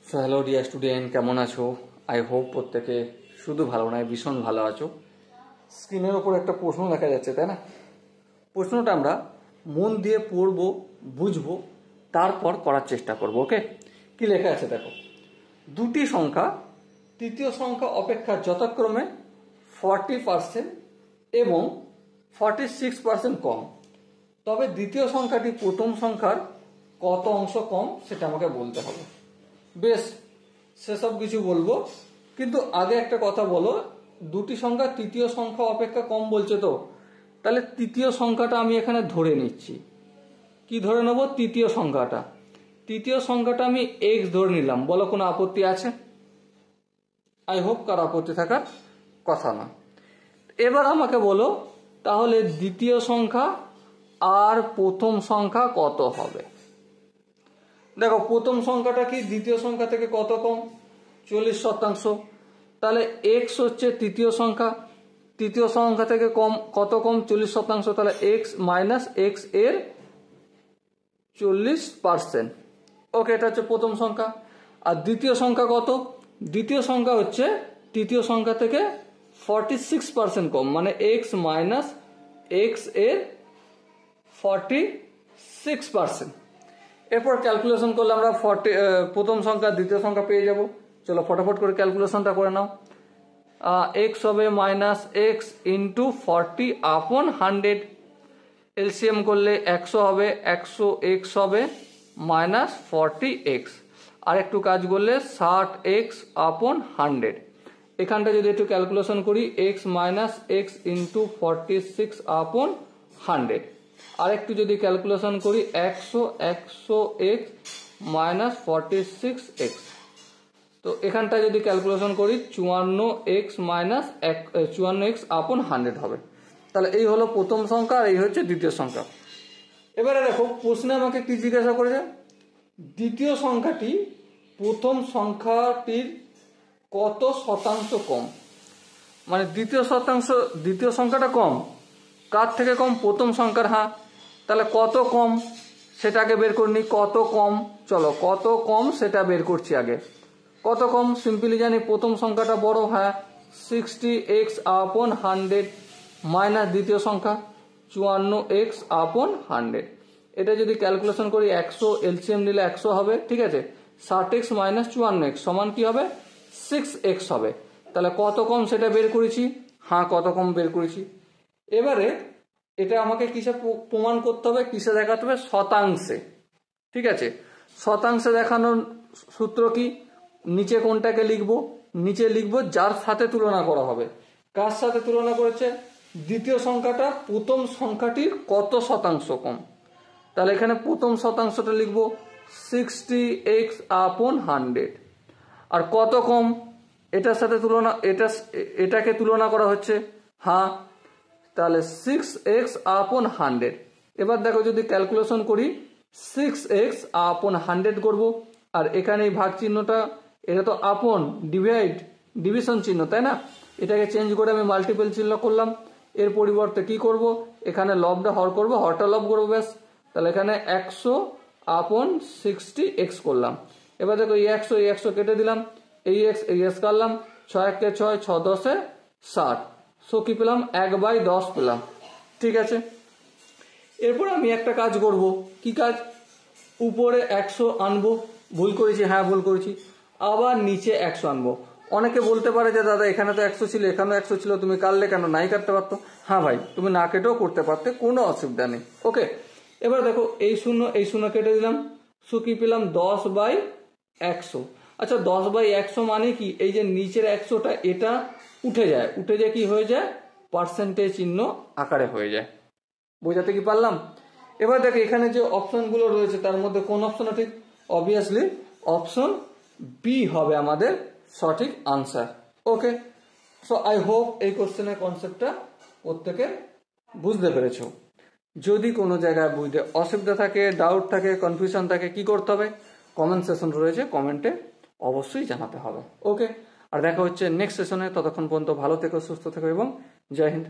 So hello dear student, কেমন আছো? I hope প্রত্যেকে শুধু ভালো নয়, ভীষণ ভালো আছো। স্ক্রিনের ওপর একটা প্রশ্ন দেখা যাচ্ছে, তাই না? প্রশ্নটা আমরা মন দিয়ে পড়বো, বুঝবো, তারপর করার চেষ্টা করব। ওকে, কি লেখা আছে দেখো। দুটি সংখ্যা তৃতীয় সংখ্যা অপেক্ষা যথাক্রমে 40% এবং 46% কম, তবে দ্বিতীয় সংখ্যাটি প্রথম সংখ্যার কত অংশ কম সেটা আমাকে বলতে হবে। বেশ, সেসব কিছু বলবো, কিন্তু আগে একটা কথা বলো, দুটি সংখ্যা তৃতীয় সংখ্যা অপেক্ষা কম বলছে, তো তাহলে তৃতীয় সংখ্যাটা আমি এখানে ধরে নিচ্ছি। কি ধরে নেব? তৃতীয় সংখ্যাটা আমি এক্স ধরে নিলাম। বলো, কোনো আপত্তি আছে? আই হোপ কার আপত্তি থাকার কথা না। এবার আমাকে বলো, তাহলে দ্বিতীয় সংখ্যা আর প্রথম সংখ্যা কত হবে? দেখো, প্রথম সংখ্যাটা কি দ্বিতীয় সংখ্যা থেকে কত কম? 40%। তাহলে এক্স হচ্ছে তৃতীয় সংখ্যা থেকে কম, কত কম? 40%। তাহলে এক্স মাইনাস এক্স এর 40%। ওকে, এটা হচ্ছে প্রথম সংখ্যা। আর দ্বিতীয় সংখ্যা কত? দ্বিতীয় সংখ্যা হচ্ছে তৃতীয় সংখ্যা থেকে 46% কম, মানে এক্স মাইনাস এক্স এর 46%। এরপর ক্যালকুলেশন করলে আমরা প্রথম সংখ্যা দ্বিতীয় সংখ্যা পেয়ে যাব। চলো ফটাফট করে ক্যালকুলেশনটা করে নাও। এক্স হবে মাইনাস এক্স ইন্টু 40/100। এলসিএম করলে 100 হবে, 100 এক্স হবে মাইনাস 40x। আর একটু কাজ করলে 60x/100। এখানটা যদি একটু ক্যালকুলেশন করি, এক্স মাইনাস এক্স ইন্টু 46/100। আর একটু যদি ক্যালকুলেশন করি, 100x মাইনাস 46x। তো এখানটা যদি ক্যালকুলেশন করি, 54x মাইনাস 54x/100 হবে। তাহলে এই হলো প্রথম সংখ্যা, আর এই হচ্ছে দ্বিতীয় সংখ্যা। এবারে দেখো, প্রশ্নে আমাকে কি জিজ্ঞাসা করেছে? দ্বিতীয় সংখ্যাটি প্রথম সংখ্যাটির কত শতাংশ কম? মানে দ্বিতীয় সংখ্যাটা কম, কার থেকে কম? প্রথম সংখ্যার। হ্যাঁ, তাহলে কত কম সেটাকে বের করে নি। কত কম? চলো কত কম সেটা বের করছি আগে। কত কম? সিম্পলি জানি প্রথম সংখ্যাটা বড়। হ্যাঁ, 60x/100 মাইনাস দ্বিতীয় সংখ্যা 54x/100। এটা যদি ক্যালকুলেশন করি, 100 এলসিএম নিলে 100 হবে, ঠিক আছে। 60x মাইনাস 54x সমান কি হবে? 6x হবে। তাহলে কত কম সেটা বের করেছি। হ্যাঁ, কত কম বের করেছি। এবারে এটা আমাকে কিসে প্রমাণ করতে হবে, কিসে দেখাতে হবে? শতাংশে। ঠিক আছে, শতাংশে দেখানোর সূত্র কি? নিচে কোনটাকে লিখবো? নিচে লিখবো যার সাথে তুলনা করা হবে। কার সাথে তুলনা করেছে? দ্বিতীয় সংখ্যাটা প্রথম সংখ্যাটির কত শতাংশ কম। তাহলে এখানে প্রথম শতাংশটা লিখবো 60x/100। আর কত কম? এটার সাথে এটাকে তুলনা করা হচ্ছে। হ্যাঁ, তাহলে 6x/100। এবার দেখো, যদি ক্যালকুলেশন করি, 6x/100 করব। আর এখানে এই ভাগ চিহ্নটা, এটা তো আপন ডিভিশন চিহ্ন, তাই না? এটাকে চেঞ্জ করে আমি মাল্টিপল চিহ্ন করলাম। এর পরিবর্তে কি করব? এখানে লবটা হর করব, হরটা লব করবো, ব্যাস। তাহলে এখানে 100/60x করলাম। এবার দেখো, এই 100 কেটে দিলাম, এই এক্স কাটলাম, 6×1 = 6, 6×10 = 60। সো কি পেলাম? 1/10 পেলাম। ঠিক আছে, এরপর আমি একটা কাজ করব। কি কাজ? উপরে 100 আনবো। ভুল করেছি, হ্যাঁ ভুল করেছি। আবার নিচে 100 আনবো। অনেকে বলতে পারে যে দাদা, এখানে তো 100 ছিল, এখানেও 100 ছিল, তুমি কাটলে কেন? নাই কাটতে পারতো। হ্যাঁ ভাই, তুমি না কেটেও করতে পারতে, কোনো অসুবিধা নেই। ওকে, এবার দেখো, এই শূন্য কেটে দিলাম। সো কি পেলাম? 10/100। আচ্ছা, 10/100 মানে কি? এই যে নিচের 100টা, এটা উঠে যায় কি হয়ে যায়? পার্সেন্টেজ চিহ্ন আকারে হয়ে যায়। বোঝাতে কি পারলাম? এবার দেখো, এখানে যে অপশনগুলো রয়েছে তার মধ্যে কোন অপশনটা ঠিক? অবভিয়াসলি অপশন বি হবে আমাদের সঠিক answer. Okay, so I hope এই কোশ্চেনের কনসেপ্টটা প্রত্যেকে বুঝতে পেরেছো। যদি কোনো জায়গায় বুঝতে অসুবিধা থাকে, ডাউট থাকে, কনফিউশন থাকে, কি করতে হবে? কমেন্ট সেশন রয়েছে, কমেন্টে অবশ্যই জানাতে হবে। ওকে, আর দেখা হচ্ছে নেক্সট সেশনে। ততক্ষণ পর্যন্ত ভালো থেকো, সুস্থ থেকো এবং জয় হিন্দ।